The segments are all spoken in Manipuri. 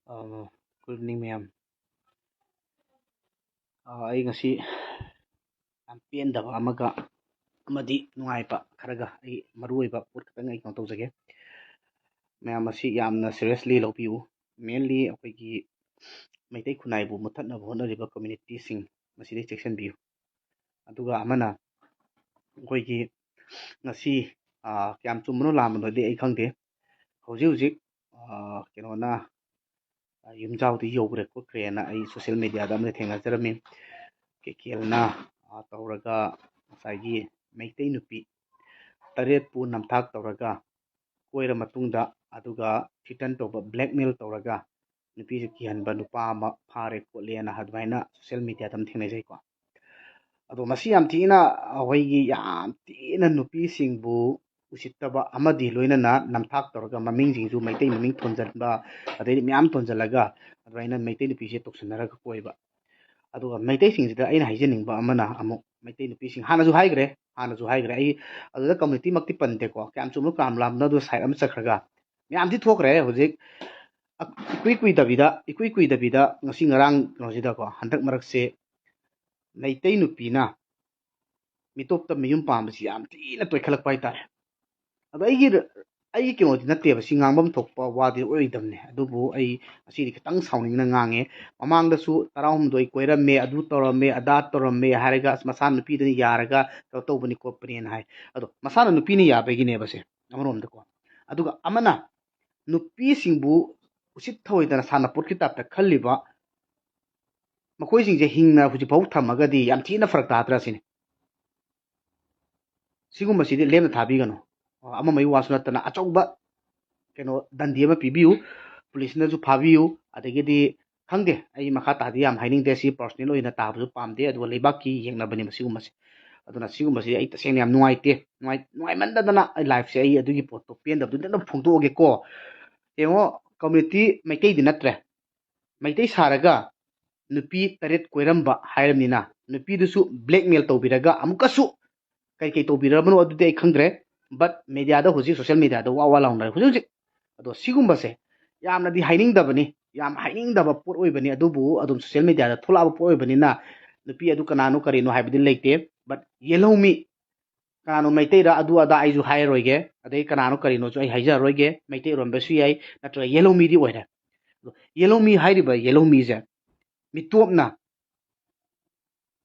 Good evening, ma'am. I ngasi am peendaba amaga amadi nuaiba kharaga ai maruiba put khatang ai kong tawjage ma'am asi yamna seriously lopiu mainly akoigi Meitei khunai bu muthatna honariba community sing masidi section biu aduga amana akoigi ngasi kyam chumno lamno de ai khangde hoji hoji kenona yumjawdi yogre ko krena ai social media da amne thenga jaramin kekelna tawraga masagi Meitei Nupi taret pu namthak tawraga koira matungda aduga threaten toba blackmail tawraga nupi kihanba nupa ama phare kolena hadwaina social media dam thengnai jai ko ado masi yam thina hoigi yam tina nupi singbu usittaba amadi loinana namthak tawraga maming jingju Meitei maming thonjanba adai myam thonjalaga adwaina Meitei nupi je toksanaraga koiba aduga Meitei singsida aina haijeningba amana amu Meitei nupi sing hanasu haigre ai aduda community makti pante ko kyam chumno kam lamna du side am chakhraga myam thi thokre hojik ikui dabida ngasi ngarang nojida ko handak marakse Meitei nupi na mitopta miyum pambasi yam tina toikhalak pai tare ado ai kinodi natte ba singangbam thokpa wadi oidamne adubu ai asidi khitang sauningna ngange mamangdasu tarahumdoi koirame adu torame ada torame haraga masana nupi dani yaraga tawbani kopani na hai ado masana nupi ni yabegine base amarom da ko aduga amana nupi singbu usit thoidana sana pot kitapta khalliba makoi singje hingna huji bau thamagadi yam thina farak tadra sine sigum masidi lemna thabigano ama mai wasunatana achauba keno dandi ama pibiu police na ju phabiu adagidi khangde ai makha tadi yam haining de si personal oina tabu pamde adu lebaki yengna bani sigum masi aduna sigum masi ai taseng yam nuai mandana ai life se ai adugi photo pen dabdu na phungdoge ko yengo community Meitei dinatre Meitei Saraga nupi taret koiramba hairamnina nupi dusu blackmail tawbiraga amukasu kai tawbirabano adude ai khangdre but media da huji social media da wa launare huji ado sigumbase yamna di haining dabani yam haining daba pot oibani adubu adum social media da thulaba pot oibani na nupi adu kananu karino haibidi leite but yellow me kananu Meitei ra adu ada aiju hairoige adai kananu karino jo ai haija roige Meitei rombesu yai natra yellow me di oire yellow me hairiba yellow me je mitopna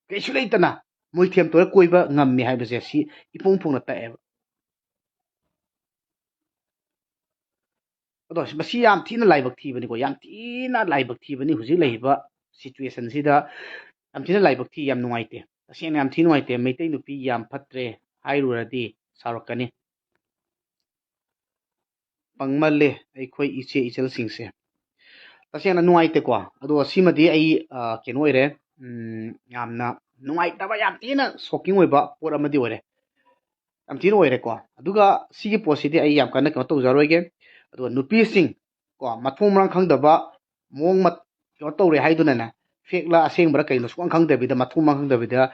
kaisu leitana moithem to koiba ngammi haibase si ipong phungna taeba ado masi yam thina laibak thibani ko yam thina laibak thibani huji leiba situation sida yam thina laibak thi yam nuaite tasena yam thina nuaite Meitei nupi yam phatre hairuradi sarakani pangmalle aikhoi iche ichel singse tasena nuaite ko ado simadi ai kenoire yamna nuaitaba yam thina shocking oiba por amadi ore yam thina oire ko aduga sigi posidi ai yam kana ko tawjaroige ado nupi sing ko mathong rang khangdaba mong mat ko tawre haiduna na fekla asengbra kaino suang khangdabida mathong mang khangdabida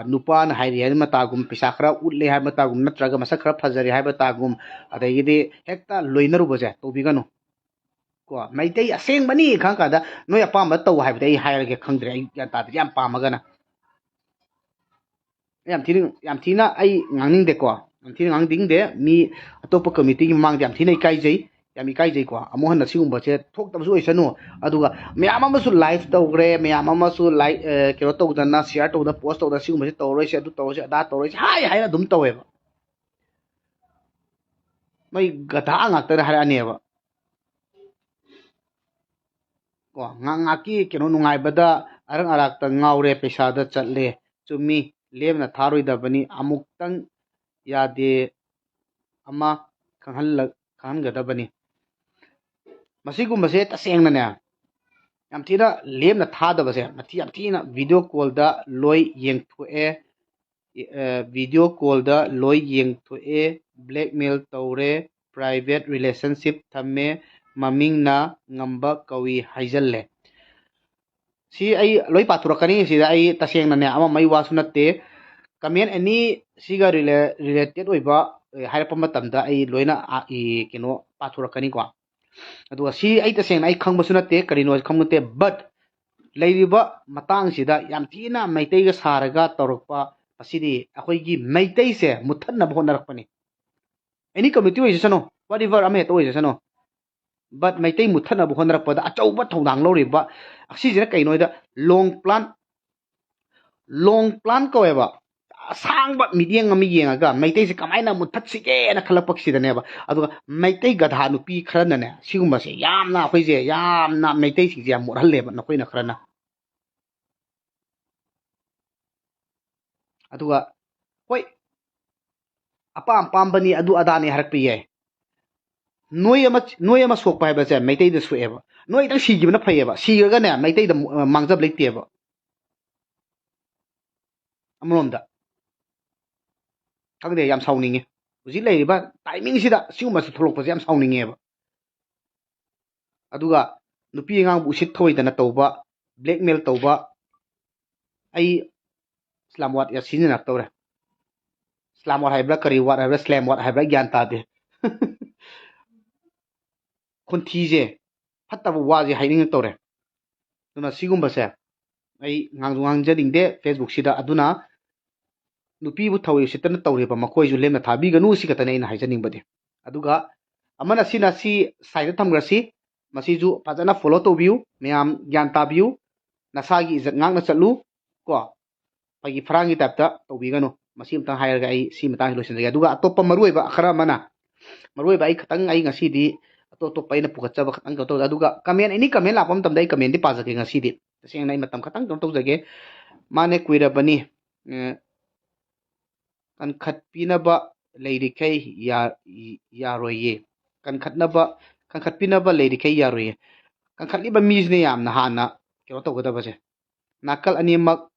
nupa na hairi hai matagum pisa khara utle hai matagum natraga masa khara phajari hai matagum adagidi hekta loinaru baje tobigano ko Meitei asengbani khangkada noi apamba taw haibida ai hairage khangdre ai yanta yam pamagana yam thina ai ngangning de ko yam thina ngangding de mi atopa committee gi mang yam thina ikai jai yam ikai jai ko amohan na sigum bache thok tabsu oisanu aduga meyam amasu live tawgre meyam amasu like kero tawdana share tawda post tawda sigum bache tawroi se adu tawroi se ada tawroi se hai hai dum taweba mai gata ngakta haranieba ko ngaki keno nungai bada arang arak ta ngaure pesa da chatle chumi lemna tharoi da bani amuktang yade ama khanghalgada bani masigumase tasengna ne yam thina lemna thadabase mathi yam thina video call da loi yengthoe video call da loi yengthoe blackmail tawre private relationship thamme mamingna ngamba kawi haijalle si ai loi pathurakani sida ai tasengna ne ama mai wasu natte comment ani siga related oiba hairpa matamda ai loina kino pathurakani ko ꯑꯗꯨꯒ ꯁꯤ ꯑꯩ ꯇꯁꯦꯡꯅ ꯑꯩ ꯈꯪꯕꯁꯨ ꯅꯠꯇꯦ ꯀꯔꯤꯅꯣ ꯈꯪꯕ ꯅꯠꯇꯦ ꯕꯠ ꯂꯩꯔꯤꯕ ꯃꯇꯥꯡꯁꯤꯗ ꯌꯥꯝ ꯊꯤꯅ ꯃꯩꯇꯩꯒ ꯁꯥꯔꯒ ꯇꯧꯔꯛꯄ ꯑꯁꯤꯗꯤ ꯑꯩꯈꯣꯏꯒꯤ ꯃꯩꯇꯩꯁꯦ ꯃꯨꯠꯊꯠꯅꯕ ꯍꯣꯠꯅꯔꯛꯄꯅꯤ ꯑꯦꯅꯤ ꯀꯝꯃ꯭ꯌꯨꯅꯤꯇꯤ ꯑꯣꯏꯖꯁꯅꯨ ꯋꯥꯠꯑꯦꯚꯔ ꯑꯃ ꯍꯦꯛꯇ ꯑꯣꯏꯖꯁꯅꯨ ꯕꯠ ꯃꯩꯇꯩ ꯃꯨꯠꯊꯠꯅꯕ ꯍꯣꯠꯅꯔꯛꯄꯗ ꯑꯆꯧꯕ ꯊꯧꯗꯥꯡ ꯂꯧꯔꯤꯕ ꯑꯁꯤꯁꯤꯅ ꯀꯩꯅꯣꯗ ꯂꯣꯡ ꯄ꯭ꯂꯥꯟ ꯀꯧꯋꯦꯕ ꯑꯁꯥꯡꯕ ꯃꯤꯠꯌꯦꯡ ꯑꯃ ꯌꯦꯡꯉꯒ ꯃꯩꯇꯩꯁꯦ ꯀꯃꯥꯏꯅ ꯃꯨꯠꯊꯠꯁꯤꯒꯦꯅ ꯈꯜꯂꯛꯄꯁꯤꯗꯅꯦꯕ ꯑꯗꯨꯒ ꯃꯩꯇꯩ ꯒꯙꯥ ꯅꯨꯄꯤ ꯈꯔꯅꯅꯦ ꯁꯤꯒꯨꯝꯕꯁꯦ ꯌꯥꯝꯅ ꯑꯩꯈꯣꯏꯁꯦ ꯌꯥꯝꯅ ꯃꯩꯇꯩꯁꯤꯡꯁꯦ ꯌꯥꯝ ꯃꯣꯠꯍꯜꯂꯦꯕ ꯅꯈꯣꯏꯅ ꯈꯔꯅ ꯑꯗꯨꯒ ꯍꯣꯏ ꯑꯄꯥꯝꯕꯅꯤ ꯑꯗꯨ ꯑꯗꯥꯅꯤ ꯍꯥꯏꯔꯛꯄ ꯌꯥꯏ ꯅꯣꯏ ꯑꯃ ꯁꯣꯛꯄ ꯍꯥꯏꯕꯁꯦ ꯃꯩꯇꯩꯗ ꯁꯣꯛꯑꯦꯕ ꯅꯣꯏ ꯈꯤꯇꯪ ꯁꯤꯈꯤꯕꯅ ꯐꯩꯌꯦꯕ ꯁꯤꯈ꯭ꯔꯒꯅꯦ ꯃꯩꯇꯩꯗ ꯃꯥꯡꯖꯕ ꯂꯩꯇꯦꯕ ꯑꯃꯔꯣꯝꯗ ꯈꯪꯗꯦ ꯌꯥꯝ ꯁꯥꯎꯅꯤꯡꯉꯦ ꯍꯧꯖꯤꯛ ꯂꯩꯔꯤꯕ ꯇꯥꯏꯃꯤꯡꯁꯤꯗ ꯁꯤꯒꯨꯝꯕꯁꯨ ꯊꯣꯛꯂꯛꯄꯁꯦ ꯌꯥꯝ ꯁꯥꯎꯅꯤꯡꯉꯦꯕ ꯑꯗꯨꯒ ꯅꯨꯄꯤ ꯑꯉꯥꯡꯕꯨ ꯎꯁꯤꯠ ꯊꯑꯣꯏꯗꯅ ꯇꯧꯕ ꯕ꯭ꯂꯦꯛꯃꯦꯜ ꯇꯧꯕ ꯑꯩ ꯏꯁꯂꯥꯝ ꯋꯥꯠ ꯁꯤꯖꯤꯟꯅꯔꯛꯇꯧꯔꯦ ꯏꯁꯂꯥꯝ ꯋꯥꯠ ꯍꯥꯏꯕ꯭ꯔꯥ ꯀꯔꯤ ꯋꯥꯠ ꯍꯥꯏꯕ꯭ꯔꯥ ꯁ꯭ꯂꯦꯝ ꯋꯥꯠ ꯍꯥꯏꯕ꯭ꯔꯥ ꯒ꯭ꯌꯥꯟ ꯇꯥꯗꯦ ꯈꯣꯟꯊꯤꯁꯦ ꯐꯠꯇꯕ ꯋꯥꯁꯦ ꯍꯥꯏꯅꯤꯡꯉꯛꯇꯧꯔꯦ ꯑꯗꯨꯅ ꯁꯤꯒꯨꯝꯕꯁꯦ ꯑꯩ ꯉꯥꯡꯖꯅꯤꯡꯗꯦ ꯐꯦꯁꯕꯨꯛꯁꯤꯗ ꯑꯗꯨꯅ ꯅꯨꯄꯤꯕꯨ ꯊꯧꯏ ꯎꯁꯤꯠꯇꯅ ꯇꯧꯔꯤꯕ ꯃꯈꯣꯏꯁꯨ ꯂꯦꯝꯅ ꯊꯥꯕꯤꯒꯅꯨ ꯁꯤ ꯈꯛꯇꯅꯦ ꯑꯩꯅ ꯍꯥꯏꯖꯅꯤꯡꯕꯗꯤ ꯑꯗꯨꯒ ꯑꯃꯅ ꯁꯤ ꯁꯥꯏꯗ ꯊꯝꯈ꯭ꯔꯁꯤ ꯃꯁꯤꯁꯨ ꯐꯖꯅ ꯐꯣꯂꯣ ꯇꯧꯕꯤꯌꯨ ꯃꯌꯥꯝ ꯒ꯭ꯌꯥꯟ ꯇꯥꯕꯤꯌꯨ ꯅꯁꯥꯒꯤ ꯏꯖꯠ ꯉꯥꯛꯅ ꯆꯠꯂꯨ ꯀꯣ ꯑꯩꯈꯣꯏꯒꯤ ꯐꯔꯥꯡꯒꯤ ꯇꯥꯏꯞꯇ ꯇꯧꯕꯤꯒꯅꯨ ꯃꯁꯤ ꯑꯃꯇꯪ ꯍꯥꯏꯔꯒ ꯑꯩ ꯁꯤ ꯃꯇꯥꯡꯁꯤ ꯂꯣꯏꯁꯤꯟꯖꯒꯦ ꯑꯗꯨꯒ ꯑꯇꯣꯞꯄ ꯃꯔꯨꯑꯣꯏꯕ ꯈꯔ ꯑꯃꯅ ꯃꯔꯨꯑꯣꯏꯕ ꯑꯩ ꯉꯁꯤꯗꯤ ꯑꯇꯣꯞꯄ ꯑꯩꯅ ꯄꯨꯈꯠꯆꯕ ꯈꯇꯪ ꯀꯩꯅꯣ ꯇꯧꯖꯦ ꯑꯗꯨꯒ ꯑꯦꯅꯤ ꯀꯃꯦꯟ ꯂꯥꯛꯄ ꯃꯇꯝꯗ ꯑꯩ ꯀꯃꯦꯟꯗꯤ ꯄꯥꯖꯒꯦ ꯉꯁꯤꯗꯤ ꯇꯁꯦꯡꯅ ꯑꯩ ꯃꯇꯝ ꯈꯇꯪ ꯀꯩꯅꯣ ꯇꯧꯖꯒꯦ ꯃꯥꯅꯦ ꯀꯨꯏꯔꯕꯅꯤ ꯀꯟꯈꯠꯄꯤꯅꯕ ꯂꯩꯔꯤꯈꯩ ꯌꯥꯔꯣꯏꯌꯦ ꯀꯟꯈꯠꯄꯤꯅꯕ ꯂꯩꯔꯤꯈꯩ ꯌꯥꯔꯣꯏꯌꯦ ꯀꯟꯈꯠꯂꯤꯕ ꯃꯤꯁꯤꯅ ꯌꯥꯝꯅ ꯍꯥꯟꯅ ꯀꯩꯅꯣ ꯇꯧꯒꯗꯕꯁꯦ ꯅꯥꯀꯜ ꯑꯅꯤꯃꯛ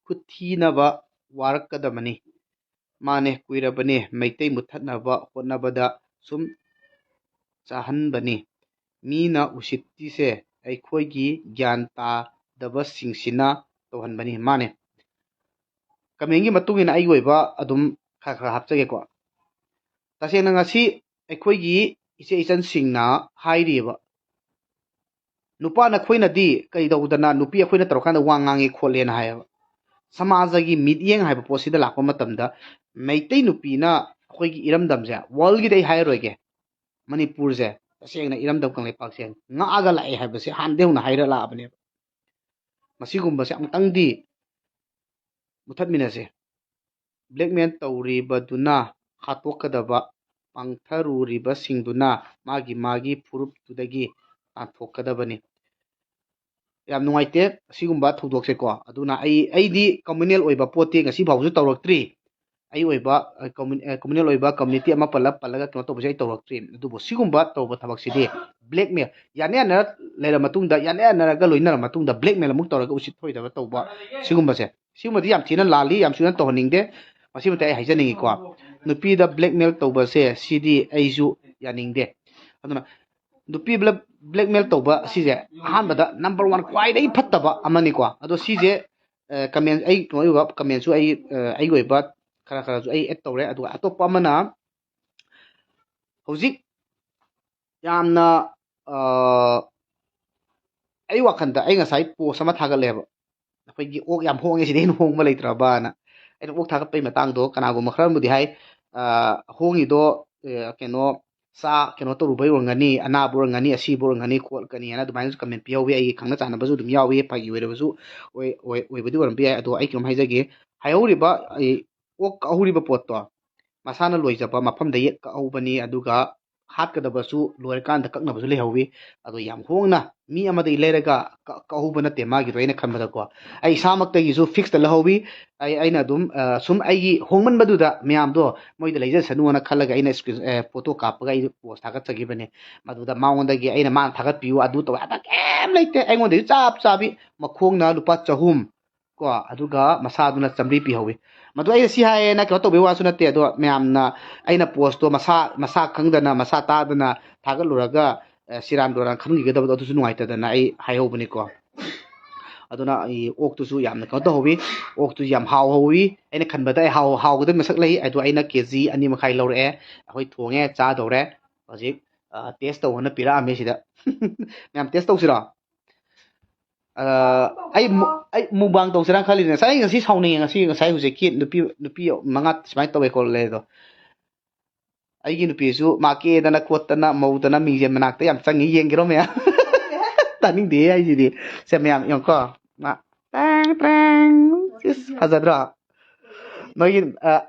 ꯈꯨꯠꯊꯤꯅꯕ ꯋꯥꯔꯛꯀꯗꯕꯅꯤ ꯃꯥꯅꯦ ꯀꯨꯏꯔꯕꯅꯤ ꯃꯩꯇꯩ ꯃꯨꯠꯊꯠꯅꯕ ꯍꯣꯠꯅꯕꯗ ꯁꯨꯝ ꯆꯥꯍꯟꯕꯅꯤ ꯃꯤꯅ ꯎꯁꯤꯠꯇꯤꯁꯦ ꯑꯩꯈꯣꯏꯒꯤ ꯒ꯭ꯌꯥꯟ ꯇꯥꯗꯕꯁꯤꯡꯁꯤꯅ ꯇꯧꯍꯟꯕꯅꯤ ꯃꯥꯅꯦ ꯀꯃꯦꯟꯒꯤ ꯃꯇꯨꯡ ꯏꯟꯅ ꯑꯩꯒꯤ ꯑꯣꯏꯕ ꯑꯗꯨꯝ ꯈꯔ ꯍꯥꯞꯆꯒꯦꯀꯣ ꯇꯁꯦꯡꯅ ꯉꯁꯤ ꯑꯩꯈꯣꯏꯒꯤ ꯏꯆꯦ ꯏꯆꯟꯁꯤꯡꯅ ꯍꯥꯏꯔꯤꯕ ꯅꯨꯄꯥ ꯅꯈꯣꯏꯅꯗꯤ ꯀꯩꯗꯧꯗꯅ ꯅꯨꯄꯤ ꯑꯩꯈꯣꯏꯅ ꯇꯧꯔꯀꯥꯟꯗ ꯋꯥ ꯉꯥꯡꯉꯦ ꯈꯣꯠꯂꯦꯅ ꯍꯥꯏꯌꯦꯕ ꯁꯃꯥꯖꯒꯤ ꯃꯤꯠꯌꯦꯡ ꯍꯥꯏꯕ ꯄꯣꯠꯁꯤꯗ ꯂꯥꯛꯄ ꯃꯇꯝꯗ ꯃꯩꯇꯩ ꯅꯨꯄꯤꯅ ꯑꯩꯈꯣꯏꯒꯤ ꯏꯔꯝꯗꯝꯁꯦ ꯋꯥꯔꯜꯒꯤꯗꯤ ꯑꯩ ꯍꯥꯏꯔꯔꯣꯏꯒꯦ ꯃꯅꯤꯄꯨꯔꯁꯦ ꯇꯁꯦꯡꯅ ꯏꯔꯝꯗꯝ ꯀꯪꯂꯩꯄꯥꯛꯁꯦ ꯉꯥꯛꯑꯒ ꯂꯥꯛꯑꯦ ꯍꯥꯏꯕꯁꯦ ꯍꯥꯟꯅꯗꯩ ꯍꯧꯅ ꯍꯥꯏꯔ ꯂꯥꯛꯑꯕꯅꯦꯕ ꯃꯁꯤꯒꯨꯝꯕꯁꯦ ꯑꯃꯨꯛꯇꯪꯗꯤ ꯃꯨꯊꯠꯃꯤꯟꯅꯁꯦ ꯕ꯭ꯂꯦꯛꯃꯦꯜ ꯇꯧꯔꯤꯕꯗꯨꯅ ꯍꯥꯠꯇꯣꯛꯀꯗꯕ ꯄꯥꯡꯊꯔꯨꯔꯤꯕꯁꯤꯡꯗꯨꯅ ꯃꯥꯒꯤ ꯐꯨꯔꯨꯞꯇꯨꯗꯒꯤ ꯇꯥꯟꯊꯣꯛꯀꯗꯕꯅꯤ ꯌꯥꯝ ꯅꯨꯡꯉꯥꯏꯇꯦ ꯑꯁꯤꯒꯨꯝꯕ ꯊꯧꯗꯣꯛꯁꯦꯀꯣ ꯑꯗꯨꯅ ꯑꯩꯗꯤ ꯀꯝꯃꯨꯅꯦꯜ ꯑꯣꯏꯕ ꯄꯣꯠꯇꯤ ꯉꯁꯤ ꯐꯥꯎꯕꯁꯨ ꯇꯧꯔꯛꯇ꯭ꯔꯤ ꯑꯩ ꯑꯣꯏꯕ ꯀꯝꯃꯨꯅꯦꯜ ꯑꯣꯏꯕ ꯀꯝꯃꯨꯅꯤꯇꯤ ꯑꯃ ꯄꯜꯂꯒ ꯀꯩꯅꯣ ꯇꯧꯕꯁꯦ ꯑꯩ ꯇꯧꯔꯛꯇ꯭ꯔꯤ ꯑꯗꯨꯕꯨ ꯁꯤꯒꯨꯝꯕ ꯇꯧꯕ ꯊꯕꯛꯁꯤꯗꯤ ꯕ꯭ꯂꯦꯛꯃꯦꯜ ꯌꯥꯅꯔ ꯂꯩꯔ ꯃꯇꯨꯡꯗ ꯌꯥꯅꯔꯒ ꯂꯣꯏꯅꯔ ꯃꯇꯨꯡꯗ ꯕ꯭ꯂꯦꯛꯃꯦꯜ ꯑꯃꯨꯛ ꯇꯧꯔꯒ ꯎꯁꯤꯠ ꯊꯑꯣꯏꯗꯕ ꯇꯧꯕ ꯁꯤꯒꯨꯝꯕꯗꯤ ꯌꯥꯝ ꯊꯤꯅ ꯂꯥꯜꯂꯤ ꯌꯥꯝ ꯊꯤꯅ ꯇꯧꯍꯟꯅꯤꯡꯗꯦ ꯃꯁꯤꯃꯇ ꯑꯩ ꯍꯥꯏꯖꯅꯤꯡꯉꯤꯀꯣ ꯅꯨꯄꯤꯗ ꯕ꯭ꯂꯦꯛꯃꯦꯜ ꯇꯧꯕꯁꯦ ꯁꯤꯗꯤ ꯑꯩꯁꯨ ꯌꯥꯅꯤꯡꯗꯦ ꯑꯗꯨꯅ ꯅꯨꯄꯤ ꯕ꯭ꯂꯦꯛꯃꯦꯜ ꯇꯧꯕ ꯑꯁꯤꯁꯦ ꯑꯍꯥꯟꯕꯗ ꯅꯝꯕꯔ 1 ꯈ꯭ꯋꯥꯏꯗꯒꯤ ꯐꯠꯇꯕ ꯑꯃꯅꯤꯀꯣ ꯑꯗꯣ ꯁꯤꯁꯦ ꯀꯃꯦꯟ ꯑꯩ ꯀꯩꯅꯣ ꯑꯣꯏꯕ ꯀꯃꯦꯟꯁꯨ ꯑꯩꯒꯤ ꯑꯣꯏꯕ ꯈꯔꯁꯨ ꯑꯩ ꯑꯦꯗ ꯇꯧꯔꯦ ꯑꯗꯨꯒ ꯑꯇꯣꯞꯄ ꯑꯃꯅ ꯍꯧꯖꯤꯛ ꯌꯥꯝꯅ ꯑꯩ ꯋꯥꯈꯟꯗ ꯑꯩ ꯉꯁꯥꯏ ꯄꯣꯁ ꯑꯃ ꯊꯥꯒꯠꯂꯦꯕ ꯑꯩꯈꯣꯏꯒꯤ ꯑꯣꯛ ꯌꯥꯝ ꯍꯣꯡꯉꯦ ꯁꯤꯗꯩ ꯍꯦꯟꯅ ꯍꯣꯡꯕ ꯂꯩꯇ꯭ꯔꯕꯅ ꯑꯩꯅ ꯑꯣꯛ ꯊꯥꯒꯠꯄꯒꯤ ꯃꯇꯥꯡꯗꯣ ꯀꯅꯥꯒꯨꯝꯕ ꯈꯔꯕꯨꯗꯤ ꯍꯥꯏ ꯍꯣꯡꯉꯤꯗꯣ ꯀꯩꯅꯣ ꯇꯧꯔꯨꯕꯩ ꯑꯣꯏꯔꯝꯒꯅꯤ ꯑꯅꯥꯕ ꯑꯣꯏꯔꯝꯒꯅꯤ ꯑꯁꯤꯕ ꯑꯣꯏꯔꯝꯒꯅꯤ ꯈꯣꯠꯀꯅꯤꯅ ꯑꯗꯨꯃꯥꯏꯅꯁꯨ ꯀꯃꯦꯟ ꯄꯤꯍꯧꯋꯤ ꯑꯩꯒꯤ ꯈꯪꯅ ꯆꯥꯟꯅꯕꯁꯨ ꯑꯗꯨꯝ ꯌꯥꯎꯋꯤ ꯐꯥꯒꯤ ꯑꯣꯏꯔꯕꯁꯨ ꯑꯣꯏꯕꯗꯤ ꯑꯣꯏꯔꯝꯕ ꯌꯥꯏ ꯑꯗꯣ ꯑꯩ ꯀꯩꯅꯣꯝ ꯍꯥꯏꯖꯒꯦ ꯍꯥꯏꯍꯧꯔꯤꯕ ꯑꯣꯛ ꯀꯛꯍꯧꯔꯤꯕ ꯄꯣꯠꯇꯣ ꯃꯁꯥꯅ ꯂꯣꯏꯖꯕ ꯃꯐꯝꯗꯒꯤ ꯀꯛꯍꯧꯕꯅꯤ ꯑꯗꯨꯒ ꯍꯥꯠꯀꯗꯕꯁꯨ ꯂꯣꯏꯔꯀꯥꯟꯗ ꯀꯛꯅꯕꯁꯨ ꯂꯩꯍꯧꯋꯤ ꯑꯗꯣ ꯌꯥꯝ ꯍꯣꯡꯅ ꯃꯤ ꯑꯃꯗꯒꯤ ꯂꯩꯔꯒ ꯀꯛꯍꯧꯕ ꯅꯠꯇꯦ ꯃꯥꯒꯤꯗꯣ ꯑꯩꯅ ꯈꯟꯕꯗꯀꯣ ꯑꯩ ꯏꯁꯥꯃꯛꯇꯒꯤꯁꯨ ꯐꯤꯛꯁꯇ ꯂꯧꯍꯧꯋꯤ ꯑꯩꯅ ꯑꯗꯨꯝ ꯁꯨꯝ ꯑꯩꯒꯤ ꯍꯣꯡꯃꯟꯕꯗꯨꯗ ꯃꯌꯥꯝꯗꯣ ꯃꯣꯏꯗ ꯂꯩꯖꯁꯅꯨꯅ ꯈꯜꯂꯒ ꯑꯩꯅ ꯐꯣꯇꯣ ꯀꯥꯞꯄꯒ ꯑꯩ ꯄꯣꯁ ꯊꯥꯒꯠꯆꯈꯤꯕꯅꯦ ꯃꯗꯨꯗ ꯃꯉꯣꯟꯗꯒꯤ ꯑꯩꯅ ꯃꯥꯅ ꯊꯥꯒꯠꯄꯤꯌꯨ ꯑꯗꯨ ꯇꯧꯋꯦ ꯑꯗ ꯀꯩꯝ ꯂꯩꯇꯦ ꯑꯩꯉꯣꯟꯗꯒꯤ ꯆꯞ ꯆꯥꯕꯤ ꯃꯈꯣꯡꯅ ꯂꯨꯄꯥ 100 ꯀꯣ ꯑꯗꯨꯒ ꯃꯁꯥꯗꯨꯅ 100 ꯄꯤꯍꯧꯋꯤ ꯃꯗꯨ ꯑꯩꯅ ꯁꯤ ꯍꯥꯏꯌꯦꯅ ꯀꯩꯅꯣ ꯇꯧꯕꯒꯤ ꯋꯥꯁꯨ ꯅꯠꯇꯦ ꯑꯗꯣ ꯃꯌꯥꯝꯅ ꯑꯩꯅ ꯄꯣꯁꯇꯣ ꯃꯁꯥ ꯈꯪꯗꯅ ꯃꯁꯥ ꯇꯥꯗꯅ ꯊꯥꯒꯠꯂꯨꯔꯒ ꯁꯤꯔꯥꯟ ꯗꯣꯔꯥꯟ ꯈꯟꯈꯤꯒꯗꯕꯗꯣ ꯑꯗꯨꯁꯨ ꯅꯨꯡꯉꯥꯏꯇꯗꯅ ꯑꯩ ꯍꯥꯏꯍꯧꯕꯅꯤꯀꯣ ꯑꯗꯨꯅ ꯑꯩ ꯑꯣꯛꯇꯨꯁꯨ ꯌꯥꯝꯅ ꯀꯩꯅꯣ ꯇꯧꯍꯧꯋꯤ ꯑꯣꯛꯇꯨꯁꯨ ꯌꯥꯝ ꯍꯥꯎꯍꯧꯋꯤ ꯑꯩꯅ ꯈꯟꯕꯗ ꯑꯩ ꯍꯥꯎꯒꯗꯕ ꯃꯁꯛ ꯂꯩ ꯑꯗꯣ ꯑꯩꯅ KG 2.5 ꯂꯧꯔꯛꯑꯦ ꯑꯩꯈꯣꯏ ꯊꯣꯡꯉꯦ ꯆꯥꯗꯧꯔꯦ ꯍꯧꯖꯤꯛ ꯇꯦꯁ ꯇꯧꯕꯅ ꯄꯤꯔꯛꯑꯝꯃꯦ ꯁꯤꯗ ꯃꯌꯥꯝ ꯇꯦꯁ ꯇꯧꯁꯤꯔꯣ ꯑꯩ ꯃꯨꯛꯕꯥꯡ ꯇꯧꯁꯤꯔꯥ ꯈꯜꯂꯤꯅꯦ ꯉꯁꯥꯏ ꯉꯁꯤ ꯁꯥꯎꯅꯤꯡꯉꯦ ꯉꯁꯥꯏ ꯍꯧꯖꯤꯛꯀꯤ ꯅꯨꯄꯤ 5 ꯁꯨꯃꯥꯏꯅ ꯇꯧꯋꯦ ꯈꯣꯠꯂꯦ ꯑꯗꯣ ꯑꯩꯒꯤ ꯅꯨꯄꯤꯁꯨ ꯃꯥ ꯀꯦꯗꯅ ꯈꯣꯠꯇꯅ ꯃꯧꯗꯅ ꯃꯤꯡꯖꯦꯜ ꯃꯅꯥꯛꯇ ꯌꯥꯝ ꯆꯪꯉꯤ ꯌꯦꯡꯒꯦꯔꯣ ꯃꯌꯥꯝ ꯇꯥꯅꯤꯡꯗꯦ ꯍꯥꯏꯁꯤꯗꯤ ꯁꯦ ꯃꯌꯥꯝ ꯌꯦꯡꯉꯣꯀꯣ ꯃꯥ ꯇ꯭ꯔꯦꯡ ꯇ꯭ꯔꯦꯡ ꯐꯖꯗ꯭ꯔꯣ ꯅꯣꯏꯒꯤ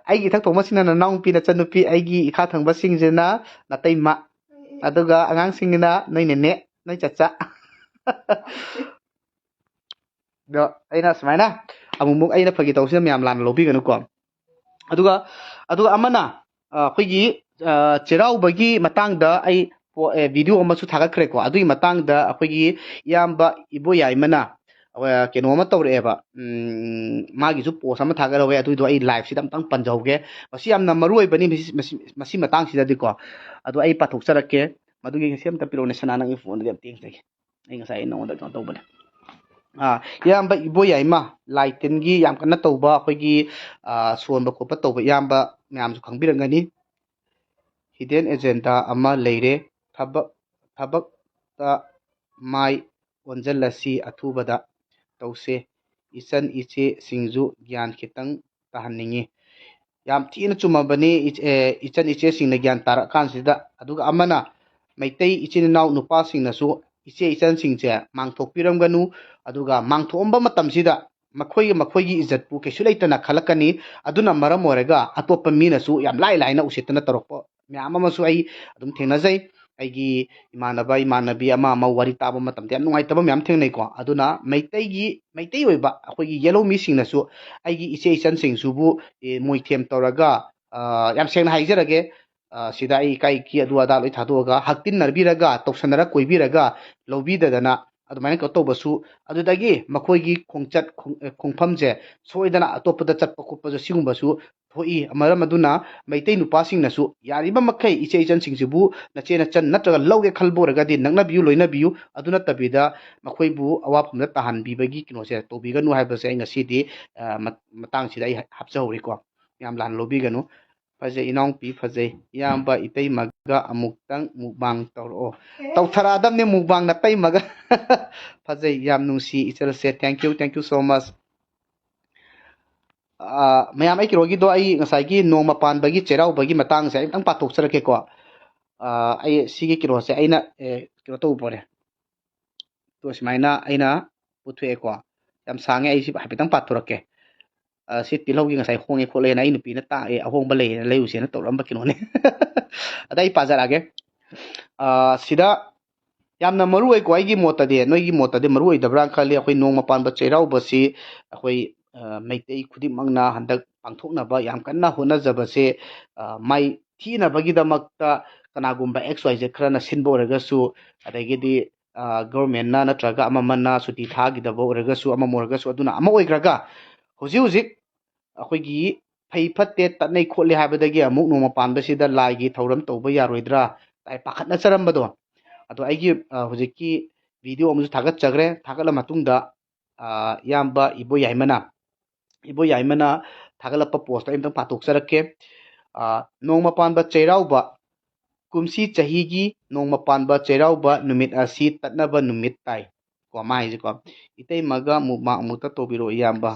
ꯑꯩꯒꯤ ꯏꯊꯛ ꯊꯣꯡꯕꯁꯤꯅ ꯅꯅꯥꯎꯅꯨꯄꯤ ꯅꯆꯟꯅꯨꯄꯤ ꯑꯩꯒꯤ ꯏꯈꯥ ꯊꯪꯕꯁꯤꯡꯁꯤꯅ ꯅꯥꯇꯩꯃ ꯑꯗꯨꯒ ꯑꯉꯥꯡꯁꯤꯡꯒꯤꯅ ꯅꯣꯏ ꯅꯦꯅꯦ ꯅꯣꯏ ꯆꯠꯆꯥ ꯑꯗꯣ ꯑꯩꯅ ꯁꯨꯃꯥꯏꯅ ꯑꯃꯨꯛ ꯑꯩꯅ ꯐꯥꯒꯤ ꯇꯧꯁꯤꯅ ꯃꯌꯥꯝ ꯂꯥꯟꯅ ꯂꯧꯕꯤꯒꯅꯨꯀꯣ ꯑꯗꯨꯒ ꯑꯃꯅ ꯑꯩꯈꯣꯏꯒꯤ ꯆꯩꯔꯥꯎꯕꯒꯤ ꯃꯇꯥꯡꯗ ꯑꯩ ꯚꯤꯗꯤꯑꯣ ꯑꯃꯁꯨ ꯊꯥꯒꯠꯈ꯭ꯔꯦꯀꯣ ꯑꯗꯨꯒꯤ ꯃꯇꯥꯡꯗ ꯑꯩꯈꯣꯏꯒꯤ ꯏꯌꯥꯝꯕ ꯏꯕꯣꯌꯥꯏꯃꯅ ꯀꯩꯅꯣ ꯑꯃ ꯇꯧꯔꯛꯑꯦꯕ ꯃꯥꯒꯤꯁꯨ ꯄꯣꯁ ꯑꯃ ꯊꯥꯒꯠꯍꯧꯋꯦ ꯑꯗꯨꯏꯗꯣ ꯑꯩ ꯂꯥꯏꯚꯁꯤꯗ ꯑꯝꯇꯪ ꯄꯟꯖꯍꯧꯒꯦ ꯃꯁꯤ ꯌꯥꯝꯅ ꯃꯔꯨ ꯑꯣꯏꯕꯅꯤ ꯃꯁꯤ ꯃꯇꯥꯡꯁꯤꯗꯗꯤꯀꯣ ꯑꯗꯣ ꯑꯩ ꯄꯥꯊꯣꯛꯆꯔꯛꯀꯦ ꯃꯗꯨꯒꯤ ꯉꯁꯤ ꯑꯝꯇ ꯄꯤꯔꯛꯑꯣꯅꯦ ꯁꯅꯥ ꯅꯪꯒꯤ ꯐꯣꯟꯗꯗꯤ ꯌꯥꯝ ꯇꯦꯡꯖꯒꯦ ꯑꯩ ꯉꯁꯥꯏ ꯅꯉꯣꯟꯗ ꯀꯩꯅꯣ ꯇꯧꯕꯅꯦ ꯏꯌꯥꯝꯕ ꯏꯕꯣꯌꯥꯏꯃ ꯂꯥꯏ ꯇꯤꯟꯒꯤ ꯌꯥꯝ ꯀꯟꯅ ꯇꯧꯕ ꯑꯩꯈꯣꯏꯒꯤ ꯁꯣꯟꯕ ꯈꯣꯠꯄ ꯇꯧꯕ ꯏꯌꯥꯝꯕ ꯃꯌꯥꯝꯁꯨ ꯈꯪꯕꯤꯔꯝꯒꯅꯤ ꯍꯤꯗꯦꯟ ꯑꯦꯖꯦꯟꯗꯥ ꯑꯃ ꯂꯩꯔꯦ ꯊꯕꯛꯇ ꯃꯥꯏ ꯑꯣꯟꯁꯤꯜꯂꯁꯤ ꯑꯊꯨꯕꯗ ꯇꯧꯁꯦ ꯏꯆꯟ ꯏꯆꯦꯁꯤꯡꯁꯨ ꯒ꯭ꯌꯥꯟ ꯈꯤꯇꯪ ꯇꯥꯍꯟꯅꯤꯡꯉꯤ ꯌꯥꯝ ꯊꯤꯅ ꯆꯨꯝꯃꯕꯅꯤ ꯏꯆꯟ ꯏꯆꯦꯁꯤꯡꯅ ꯒ꯭ꯌꯥꯟ ꯇꯥꯔꯛꯀꯥꯟꯁꯤꯗ ꯑꯗꯨꯒ ꯑꯃꯅ ꯃꯩꯇꯩ ꯏꯆꯤꯟ ꯏꯅꯥꯎ ꯅꯨꯄꯥꯁꯤꯡꯅꯁꯨ ꯏꯆꯦ ꯏꯆꯟꯁꯤꯡꯁꯦ ꯃꯥꯡꯊꯣꯛꯄꯤꯔꯝꯒꯅꯨ ꯑꯗꯨꯒ ꯃꯥꯡꯊꯣꯛꯑꯝꯕ ꯃꯇꯝꯁꯤda ꯃꯈꯣꯏꯒꯤ ꯏꯖꯠꯄꯨ ꯀꯩꯁꯨ ꯂꯩꯇꯅ ꯈꯜꯂꯛꯀꯅꯤ ꯑꯗꯨꯅ ꯃꯔꯝ ꯑꯣꯏꯔꯒ ꯑꯇꯣꯞꯄ ꯃꯤꯅꯁꯨ ꯌꯥꯝ ꯂꯥꯏꯅ ꯎꯁꯤꯠꯇꯅ ꯇꯧꯔꯛꯄ ꯃꯌꯥꯝ ꯑꯃꯁꯨ ꯑꯩ ꯑꯗꯨꯝ ꯊꯦꯡꯅꯖꯩ ꯑꯩꯒꯤ ꯏꯃꯥꯟꯅꯕꯤ ꯑꯃ ꯋꯥꯔꯤ ꯇꯥꯕ ꯃꯇꯝꯗ ꯌꯥꯝ ꯅꯨꯡꯉꯥꯏꯇꯕ ꯃꯌꯥꯝ ꯊꯦꯡꯅꯩꯀꯣ ꯑꯗꯨꯅ ꯃꯩꯇꯩ ꯑꯣꯏꯕ ꯑꯩꯈꯣꯏꯒꯤ ꯌꯦꯜꯂꯧꯃꯤꯁꯤꯡꯅꯁꯨ ꯑꯩꯒꯤ ꯏꯆꯦ ꯏꯆꯟꯁꯤꯡꯁꯤꯕꯨ ꯃꯣꯏꯊꯦꯝ ꯇꯧꯔꯒ ꯌꯥꯝ ꯁꯦꯡꯅ ꯍꯥꯏꯖꯔꯒꯦ ꯁꯤꯗ ꯑꯩ ꯏꯀꯥꯏꯒꯤ ꯑꯗꯨ ꯑꯗꯥ ꯂꯣꯏ ꯊꯥꯗꯣꯛꯑꯒ ꯍꯛꯇꯤꯟꯅꯕꯤꯔꯒ ꯇꯧꯁꯟꯅꯔ ꯀꯣꯏꯕꯤꯔꯒ ꯂꯧꯕꯤꯗꯗꯅ ꯑꯗꯨꯃꯥꯏꯅ ꯀꯩꯅꯣ ꯇꯧꯕꯁꯨ ꯑꯗꯨꯗꯒꯤ ꯃꯈꯣꯏꯒꯤ ꯈꯣꯡꯐꯝꯁꯦ ꯁꯣꯏꯗꯅ ꯑꯇꯣꯞꯄꯗ ꯆꯠꯄ ꯈꯣꯠꯄꯁꯨ ꯁꯤꯒꯨꯝꯕꯁꯨ ꯊꯣꯛꯏ ꯃꯔꯝ ꯑꯗꯨꯅ ꯃꯩꯇꯩ ꯅꯨꯄꯥꯁꯤꯡꯅꯁꯨ ꯌꯥꯔꯤꯕ ꯃꯈꯩ ꯏꯆꯦ ꯏꯆꯟꯁꯤꯡꯁꯤꯕꯨ ꯅꯆꯦ ꯅꯆꯟ ꯅꯠꯇ꯭ꯔꯒ ꯂꯧꯒꯦ ꯈꯟꯕ ꯑꯣꯏꯔꯒꯗꯤ ꯅꯛꯅꯕꯤꯌꯨ ꯂꯣꯏꯅꯕꯤꯌꯨ ꯑꯗꯨ ꯅꯠꯇꯕꯤꯗ ꯃꯈꯣꯏꯕꯨ ꯑꯋꯥꯐꯝꯗ ꯇꯥꯍꯟꯕꯤꯕꯒꯤ ꯀꯩꯅꯣꯁꯦ ꯇꯧꯕꯤꯒꯅꯨ ꯍꯥꯏꯕꯁꯦ ꯑꯩ ꯉꯁꯤꯗꯤ ꯃꯇꯥꯡꯁꯤꯗ ꯑꯩ ꯍꯥꯞꯆꯍꯧꯔꯤꯀꯣ ꯌꯥꯝ ꯂꯥꯟꯅ ꯂꯧꯕꯤꯒꯅꯨ ꯐꯖꯩ ꯏꯅꯥꯎꯄꯤ ꯐꯖꯩ ꯏꯌꯥꯝꯕ ꯏꯇꯩꯃꯒ ꯑꯃꯨꯛꯇꯪ ꯃꯨꯛꯕꯥꯡ ꯇꯧꯔꯛꯑꯣ ꯇꯧꯊꯔꯛꯑꯗꯕꯅꯦ ꯃꯨꯛꯕꯥꯡ ꯅꯇꯩꯃꯒ ꯐꯖꯩ ꯌꯥꯝ ꯅꯨꯡꯁꯤ ꯏꯆꯜꯁꯦ ꯊꯦꯡꯛ ꯌꯨ ꯁꯣ ꯃꯆ ꯃꯌꯥꯝ ꯑꯩ ꯀꯩꯅꯣꯒꯤꯗꯣ ꯑꯩ ꯉꯁꯥꯏꯒꯤ ꯅꯣꯡꯃ ꯄꯥꯟꯕꯒꯤ ꯆꯩꯔꯥꯎꯕꯒꯤ ꯃꯇꯥꯡꯁꯦ ꯑꯩ ꯑꯝꯇꯪ ꯄꯥꯊꯣꯛꯆꯔꯛꯀꯦꯀꯣ ꯑꯩ ꯁꯤꯒꯤ ꯀꯩꯅꯣꯁꯦ ꯑꯩꯅ ꯀꯩꯅꯣ ꯇꯧꯕ ꯄꯣꯔꯦ ꯇꯣ ꯁꯨꯃꯥꯏꯅ ꯑꯩꯅ ꯄꯨꯊꯣꯛꯑꯦꯀꯣ ꯌꯥꯝ ꯁꯥꯡꯉꯦ ꯑꯩ ꯁꯤ ꯍꯥꯏꯐꯦꯠꯇꯪ ꯄꯥꯊꯣꯔꯛꯀꯦ ꯁꯤ ꯇꯤꯜꯍꯧꯒꯤ ꯉꯁꯥꯏ ꯍꯣꯡꯉꯦ ꯈꯣꯠꯂꯦꯅ ꯑꯩ ꯅꯨꯄꯤꯅ ꯇꯥꯛꯑꯦ ꯑꯍꯣꯡꯕ ꯂꯩꯌꯦꯅ ꯂꯩꯔꯨꯁꯦꯅ ꯇꯧꯔꯛꯑꯝꯕ ꯀꯩꯅꯣꯅꯦ ꯑꯗ ꯑꯩ ꯄꯥꯖꯔꯛꯑꯒꯦ ꯁꯤꯗ ꯌꯥꯝꯅ ꯃꯔꯨ ꯑꯣꯏꯀꯣ ꯑꯩꯒꯤ ꯃꯣꯠꯇꯗꯤ ꯅꯣꯏꯒꯤ ꯃꯣꯠꯇꯗꯤ ꯃꯔꯨ ꯑꯣꯏꯗꯕ꯭ꯔꯥ ꯈꯜꯂꯤ ꯑꯩꯈꯣꯏ ꯅꯣꯡꯃ ꯄꯥꯟꯕ ꯆꯩꯔꯥꯎꯕꯁꯤ ꯑꯩꯈꯣꯏ ꯃꯩꯇꯩ ꯈꯨꯗꯤꯡꯃꯛꯅ ꯍꯟꯗꯛ ꯄꯥꯡꯊꯣꯛꯅꯕ ꯌꯥꯝ ꯀꯟꯅ ꯍꯣꯠꯅꯖꯕꯁꯦ ꯃꯥꯏ ꯊꯤꯅꯕꯒꯤꯗꯃꯛꯇ ꯀꯅꯥꯒꯨꯝꯕ XYZ ꯈꯔꯅ ꯁꯤꯟꯕ ꯑꯣꯏꯔꯒꯁꯨ ꯑꯗꯒꯤꯗꯤ ꯒꯣꯔꯃꯦꯟꯅ ꯅꯠꯇ꯭ꯔꯒ ꯑꯃꯅ ꯁꯨꯇꯤ ꯊꯥꯈꯤꯗꯕ ꯑꯣꯏꯔꯒꯁꯨ ꯑꯃ ꯑꯣꯏꯔꯒꯁꯨ ꯑꯗꯨꯅ ꯑꯃ ꯑꯣꯏꯈ꯭ꯔꯒ ꯍꯧꯖꯤꯛ ꯑꯩꯈꯣꯏꯒꯤ ꯐꯩ ꯐꯠꯇꯦ ꯇꯠꯅꯩ ꯈꯣꯠꯂꯦ ꯍꯥꯏꯕꯗꯒꯤ ꯑꯃꯨꯛ ꯅꯣꯡꯃ ꯄꯥꯟꯕꯁꯤꯗ ꯂꯥꯏꯒꯤ ꯊꯧꯔꯝ ꯇꯧꯕ ꯌꯥꯔꯣꯏꯗ꯭ꯔꯥ ꯄꯥꯈꯠꯅꯆꯔꯝꯕꯗꯣ ꯑꯗꯣ ꯑꯩꯒꯤ ꯍꯧꯖꯤꯛꯀꯤ ꯚꯤꯗꯤꯑꯣ ꯑꯃꯁꯨ ꯊꯥꯒꯠꯆꯈ꯭ꯔꯦ ꯊꯥꯒꯠꯂ ꯃꯇꯨꯡꯗ ꯏꯌꯥꯝꯕ ꯏꯕꯣꯌꯥꯏꯃꯅ ꯊꯥꯒꯠꯂꯛꯄ ꯄꯣꯁꯇꯣ ꯑꯩ ꯑꯝꯇꯪ ꯄꯥꯊꯣꯛꯆꯔꯛꯀꯦ ꯅꯣꯡꯃ ꯄꯥꯟꯕ ꯆꯩꯔꯥꯎꯕ ꯀꯨꯝꯁꯤ ꯆꯍꯤꯒꯤ ꯅꯣꯡꯃ ꯄꯥꯟꯕ ꯆꯩꯔꯥꯎꯕ ꯅꯨꯃꯤꯠ ꯑꯁꯤ ꯇꯠꯅꯕ ꯅꯨꯃꯤꯠ ꯇꯥꯏ ꯀꯣ ꯃꯥ ꯍꯥꯏꯁꯦꯀꯣ ꯏꯇꯩꯃꯒ ꯑꯃꯨꯛꯇ ꯇꯧꯕꯤꯔꯛꯑꯣ ꯏꯌꯥꯝꯕ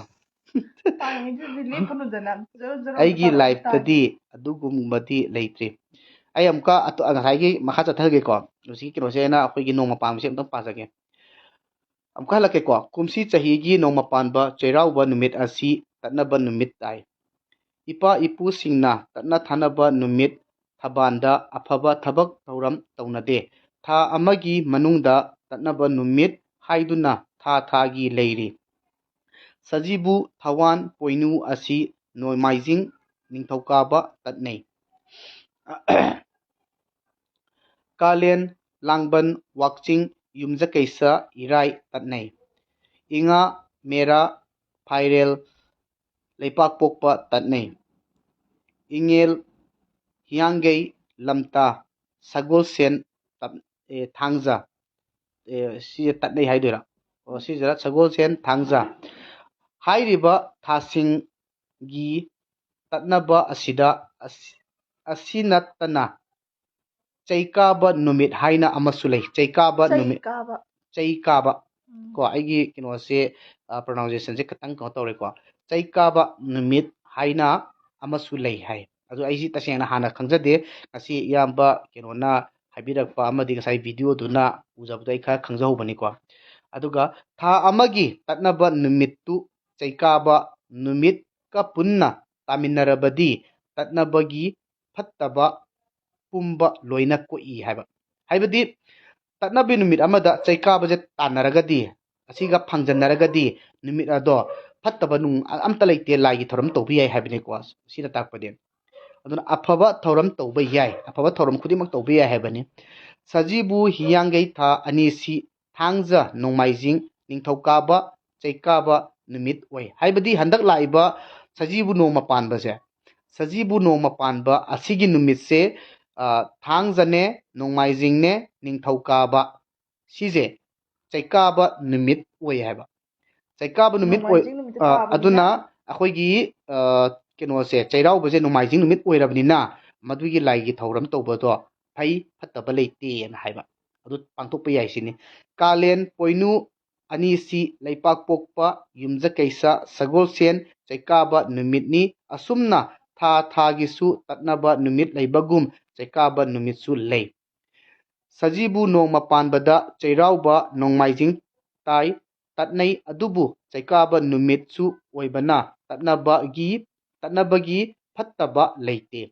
ꯑꯩꯒꯤ ꯂꯥꯏꯐꯇꯗꯤ ꯑꯗꯨꯒꯨꯝꯕꯗꯤ ꯂꯩꯇ꯭ꯔꯤ ꯑꯩ ꯑꯃꯨꯛꯀ ꯉꯁꯥꯏꯒꯤ ꯃꯈꯥ ꯆꯠꯊꯒꯦꯀꯣ ꯍꯧꯖꯤꯛꯀꯤ ꯀꯩꯅꯣꯁꯦ ꯑꯩꯈꯣꯏꯒꯤ ꯅꯣꯡꯃ ꯄꯥꯟꯕꯁꯦ ꯑꯝꯇꯪ ꯄꯥꯖꯒꯦ ꯑꯃꯨꯛꯀ ꯍꯜꯂꯛꯀꯦꯀꯣ ꯀꯨꯝꯁꯤ ꯆꯍꯤꯒꯤ ꯅꯣꯡꯃ ꯄꯥꯟꯕ ꯆꯩꯔꯥꯎꯕ ꯅꯨꯃꯤꯠ ꯑꯁꯤ ꯇꯠꯅꯕ ꯅꯨꯃꯤꯠ ꯇꯥꯏ ꯏꯄꯥ ꯏꯄꯨꯁꯤꯡꯅ ꯇꯠꯅ ꯊꯥꯅꯕ ꯅꯨꯃꯤꯠ ꯊꯕꯥꯟꯗ ꯑꯐꯕ ꯊꯕꯛ ꯊꯧꯔꯝ ꯇꯧꯅꯗꯦ ꯊꯥ ꯑꯃꯒꯤ ꯃꯅꯨꯡꯗ ꯇꯠꯅꯕ ꯅꯨꯃꯤꯠ ꯍꯥꯏꯗꯨꯅ ꯊꯥꯒꯤ ꯂꯩꯔꯤ ꯁꯖꯤꯕꯨ ꯊꯋꯥꯟ ꯄꯣꯏꯅꯨ ꯑꯁꯤ ꯅꯣꯡꯃꯥꯏꯖꯤꯡ ꯅꯤꯡꯊꯧꯀꯥꯕ ꯇꯠꯅꯩ ꯀꯥꯂꯦꯟ ꯂꯥꯡꯕꯟ ꯋꯥꯛꯆꯤꯡ ꯌꯨꯝꯖꯀꯩꯁ ꯏꯔꯥꯏ ꯇꯠꯅꯩ ꯏꯉꯥ ꯃꯦꯔꯥ ꯐꯥꯏꯔꯦꯜ ꯂꯩꯄꯥꯛꯄꯣꯛꯄ ꯇꯠꯅꯩ ꯏꯉꯦꯜ ꯍꯤꯌꯥꯡꯒꯩ ꯂꯝꯇꯥ ꯁꯒꯣꯜꯁꯦꯟ ꯊꯥꯡꯖ ꯁꯤꯁꯦ ꯇꯠꯅꯩ ꯍꯥꯏꯗꯣꯏꯔꯥ ꯁꯤꯁꯤꯗ ꯁꯒꯣꯜꯁꯦꯟ ꯊꯥꯡꯖ ꯍꯥꯏꯔꯤꯕ ꯊꯥꯁꯤꯡꯒꯤ ꯇꯠꯅꯕ ꯑꯁꯤ ꯅꯠꯇꯅ Chaikaba numit haina amasu lei. Chaikaba numit. Chaikaba. Ko aigi kino se pronunciation se katang ko tore ko. Chaikaba numit haina amasu lei hai. Adu aisi tasengna hana khangjade asi yamba kino na habirakpa amadi ngasai video duna ujabda ai kha khangjahubani ko. Aduga tha amagi tatnaba numittu chaikaba numit ka punna taminarabadi tatnabagi fattaba pumba loina koi haiba. Haibadi tatnabi numit amada chaikaba je tanaragadi asiga phangjanaragadi numit ado fattaba nung amta leite lagi thoram tobi yai haibani ko sina takpade. Aduna afaba thoram toba yai afaba thoram khudimak toba yai haibani. Sajibu hiyangai tha anisi thangja nongmaijing ningthokaba chaikaba numit oi haibadi handak laiba sajibu nongma panba se sajibu nongma panba asigi numit se thangjane nongmaijingne ningthokaba sije chaikaba numit oi haiba chaikaba numit oi aduna akhoigi keno se chairauba je nongmaijing numit oirabnina madugi laigi thauram tobado phai phattaba leite na haiba adu pangthokpa yai sini kalen poinu anisi leipak pokpa yumja kaisa sagolsen chaikaba numitni asumna tha gisu tatnaba numit leibagum chaikaba numit su lei sajibu nongma panbada chairauba nongmaijing tai tatnai adubu chaikaba numit su oibana tatnabagi phattaba leite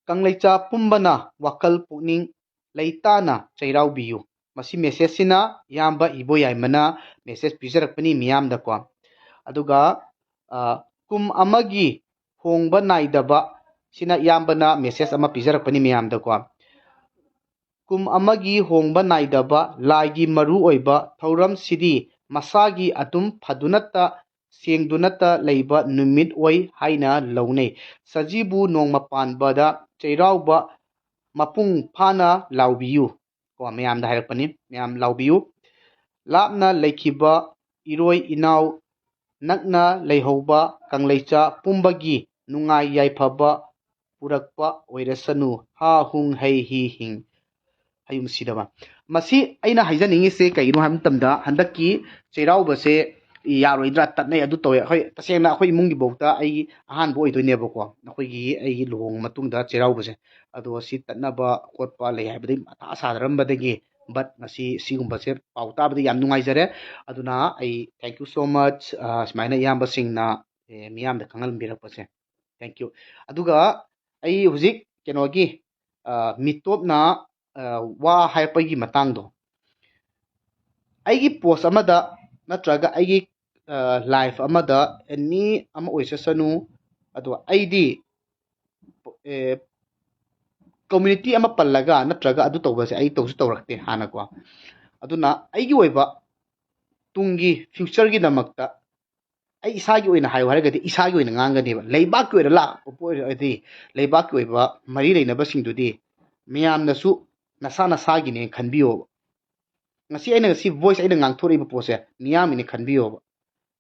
Kangleicha pumbana wakal pukning leitana chairaubiyu masi message sina yamba ibo yaimana message pijarakpani miyamda ko aduga kum amagi hongba naidaba sina yambana message ama pijarakpani miyamda ko kum amagi hongba naidaba laigi maru oiba thauram sidi masagi atum phadunata sengdunata leiba numit oi haina launei sajibu nongma panbada chairauba mapung phana laubiyu ko mayamda hairakpani mayam laubiyu lapna leikiba iroi inau nakna leihoba kangleicha pumbagi nungai yaifaba purakpa oirasanu ha hung hei hi hing hayum sidaba masi aina haijaningi se kaino ham tamda handaki chairauba se yaroidra tatnai adu toy hoi tasengna akhoi imungi bokta ai ahan bo oidoineba ko akhoi ai luhong matungda chairauba se ado si tatnaba khotpa lei haibadi mata sadarambadagi but ngasi sigumba se pauta badi yam nungaijare aduna ai thank you so much smaina yamba singna miyamda kangal birakpa se thank you aduga ai huzik kenogi mitopna wa haipagi matangdo aigi post amada natraga aigi live amada any ama oisasanu ado aidi community ama pallaga natraga adu tawbase ai tawsu tawrakte hana ko aduna aigi oiba tungi future gi damakta ai isagi oina hayo haragadi isagi oina nganganeba leibak oira la popoidi leibak oiba mari leinaba singdudi miyamnasu nasana sagine khanbiyo ngasi aina ngasi voice aina ngangthoriba pose miyamine khanbiyo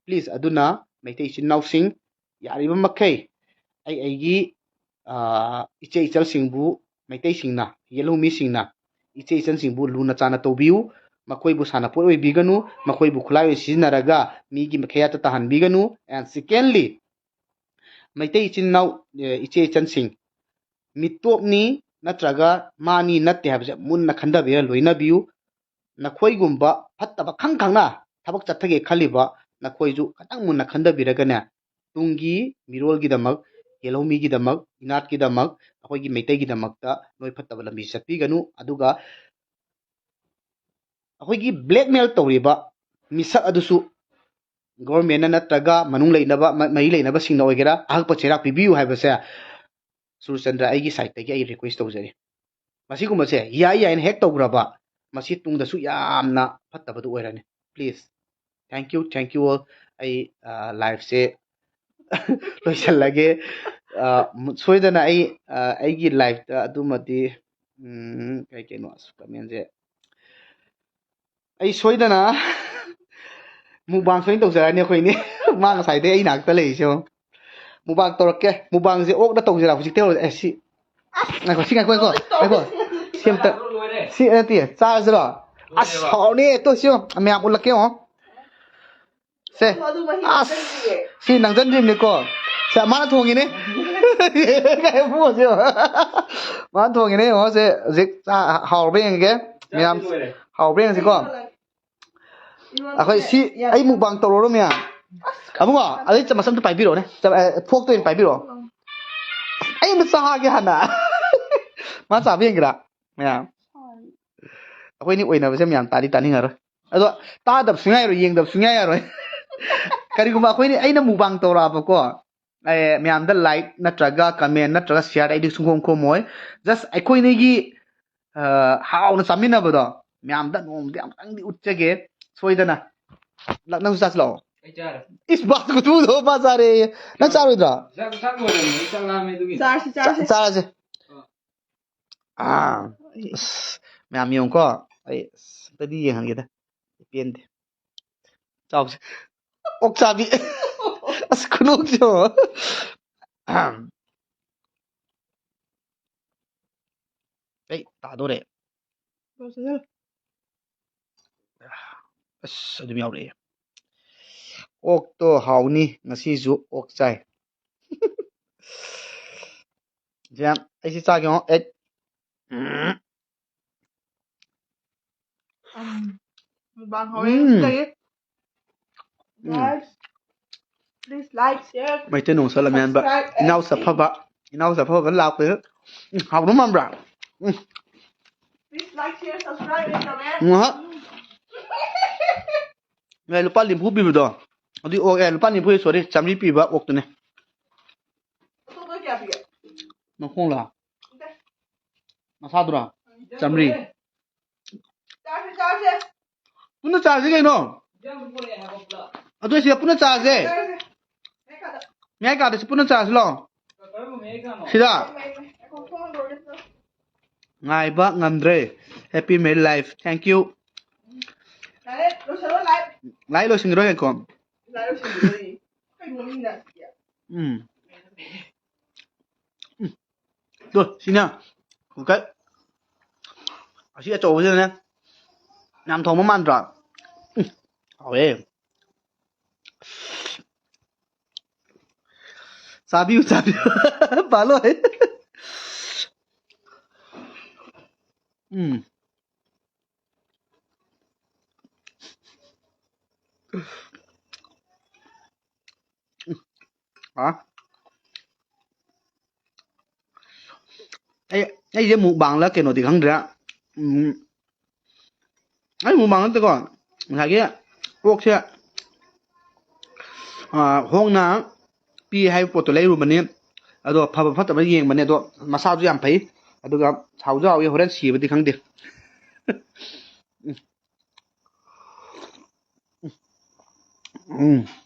please aduna Meitei Sinausing yariba makai aigi iche ichal singbu Meitei singna yelumi singna iche ichal singbu luna chana tobiu makoibu sana poroi biganu makoibu khulai sizinaraga migi makhayata tahan biganu and secondly Meitei Sinau iche ichal sing mitopni natraga mani natte habse munna khandabira loinabiu nakoigumba fattaba khangkhangna thabak chathage khaliba nakoiju katang munna khandabiragana tungi mirolgi damak yelomi gi damak inat gi damak akoigi Meitei gi damakta noi fattaba lambi satpiganu aduga akoigi blackmail tawriba misak adusu government natraga manung leinaba mai leinaba singna oigera ahakpa cherak pibiu haibase SURCHANDRA aigi site tagi ai request tawjari masigumase yai yain hack tawgraba masi tungdasu yamna fattabadu oirani please thank you all ai live se loisalage soidana ai aigi live ta adumati kai keno comment je ai soidana mubang soin tawjarani khoini mang sai de ai nakta leiso mubang torake mubang je ok da tawjara hujik te si Này có xin này có xem tận xin tiền ra rồi à sao nè tôi siêu mẹ một lần kia hả xe à xin nàng dân gì này cô sẽ má thùng gì nè cái mua siêu má thùng gì nè hả sẽ dịch ra hào bên cái mẹ hào bên gì cô à cái si ấy một bằng tàu rồi mẹ à đúng không ấyจะมาซ้ำตัวไปพี่หรอเนี่ยจะพวกตัวเองไปพี่หรอไอ้มันสหายกันนะมาสาเพียงกันละเนี่ยakwai ni oina base myam tari tani ngaro ado ta dab sungai ro yeng dab sungai ro kari kuma akwai ni aina mubang tora ba ko myam da like natraga comment natraga share ai sungkom ko moy just akwai ni gi how na samina ba do myam da nom di am tang di utchage soidana lak nang sas lo is baat ko tu do ba sare na charo idra char se ah myam yong ko ai tadi yang hang kita pian de chao ok sabi as kunuk jo ei ta do re as adum yaw re ok to hauni ngasi ju ok chai jam ai si cha gyo et bang hoye guys please like share mai te nong sala man ba inau sa pha ba lao pe hau no mam bra please like share subscribe and comment ngha ngai lupa lim phu bi do adi ok lupa lim phu sorry chamri pi ba ok to ne to to kya pi no khong la ma sa dura chamri charge puna charge ge no adu si puna charge ngai ka de puna charge lo sida ngai ba ngamdre happy married life thank you lại lo sing rồi con rồi xin nha ok xin cho bây giờ nè làm thòng mắm ăn rồi ôi sabi bà lôi hả ấy cái mũ bằng là cái nó thì không được ấy mũ bằng nó còn là cái quốc xe hôm nào pi hay photo lấy rồi mình nè đó phá phá tập cái gì mình nè đó mà sao chứ làm thấy đó cái sao cho cái hồi đó xì vậy thì không được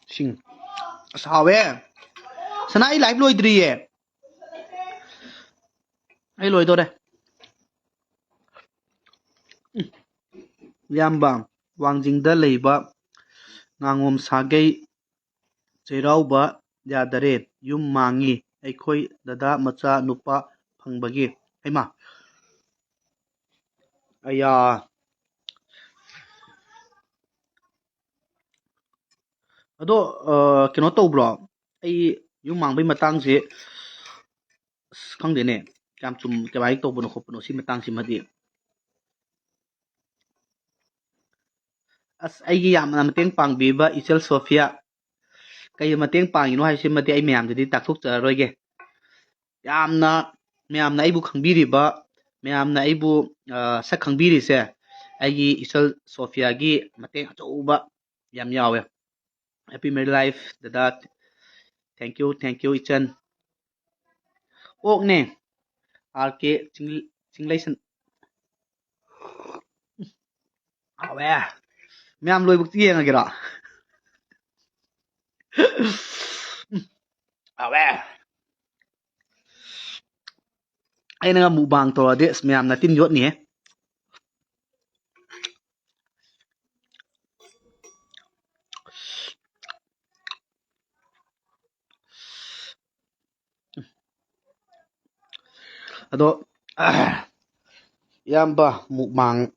xin sao vậy sana ai live lôi đi vậy ai lôi đâu đây yamba wangjingda leiba ngangom sagai cheirauba yadare yum mangi aikhoi dada macha nupa phangbagi aima aya ado kino tobro ai yum mangbai matang se khangde ne kam chum ke bai tobono khopono si matang si madi as aigi yamna mateng pangbiba ichel sofia kay mateng pangino hay simati ay miyam jadi takthuk charoige yamna miyamna aibu khangbiriba miyamna aibu sak khangbiri se aigi ichel sofia gi mateng achouba yam yawe happy married life dada thank you ichan ok ne rk chinglaisan awe miyam loi buk tieng agira awe ai nga mubang to de miyam na tin yot ni Ado yamba mukbang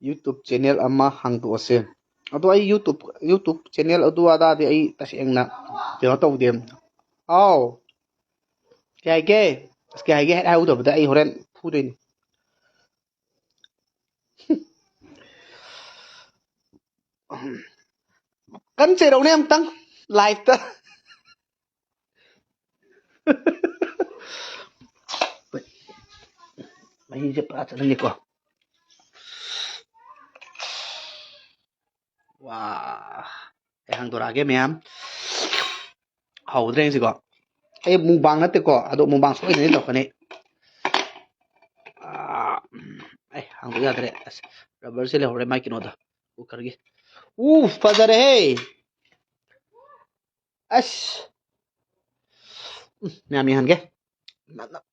YouTube channel ama hangdoase. Ado ay YouTube channel adu ada di ay tasengna keno tawdem. Aw. Kaya ke? Kaya ke ay udah beda ay horen fudoin. Kan chơi đâu nè em tăng live ta. Mày giúp ra chân đi qua. Wow. Cái hàng đồ ra cái mềm. Hậu đây gì có. Cái mùng bang nó tự có. À độ mùng bang số này đâu cái này. Ay hàng đồ ra đấy. Rubber sẽ lấy hồi mai kia đó. U कर के. Fajar hey. Ash. Mềm như hẳn cái.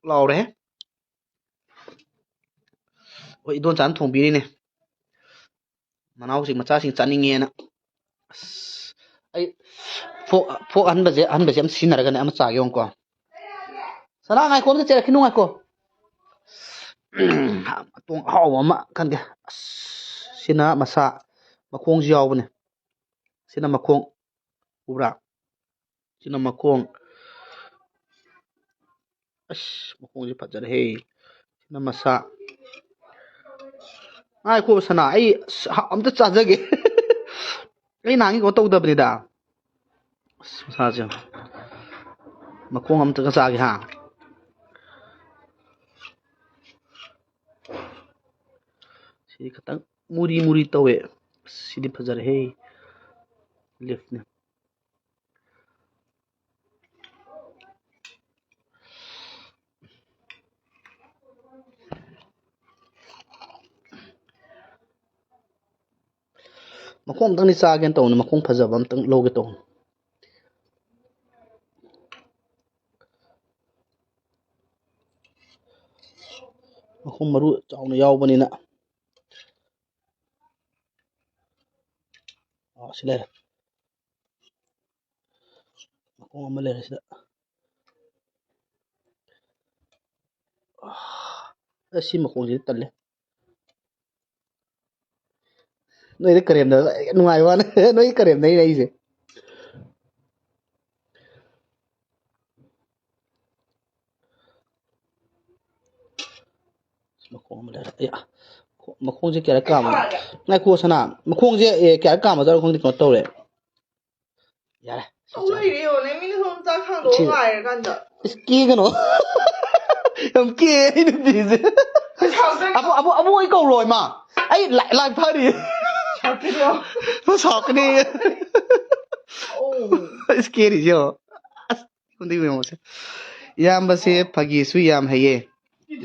Lâu đấy. Ôi đôn chán thùng bì này. Manau sing macha sing chani nge na. Ai fo an baje am sinara ga am cha yong ko. Sana ngai ko te khinu ngai ko. Tung haw ma kan ge. Sina masa makhong jiaw bane. Sina makhong ubra. Sina makhong. Makhong ji phajar he. Sina masa. Ngai ko sana ai am ta cha jage. Ai nangi ko tawda bani da. Sa ja. Makhong am ta ka cha ge ha. Si katang muri tawe sidi phajar he left ne makhong tang ni cha gen taw ne makhong phajabam tang loge taw makhong maru chawna yaw bani na sile makhong amale sida si makhong ji talle noi de karem da nuai wa noi karem nei nei se makhong amale ya makhong ji kya ka ma ngai ko sana makhong ji kya ka ma da khong di ko taw le ya ôi điều này mình không ra khang đồ ngoàiกัน的 ski cái nó làm kia đi được gì chứ abu ấy câu rồi mà ấy lại phơi đi nó sọt cái đi ski đi chứ không đi về một chút yam basi pagi su yam hay ye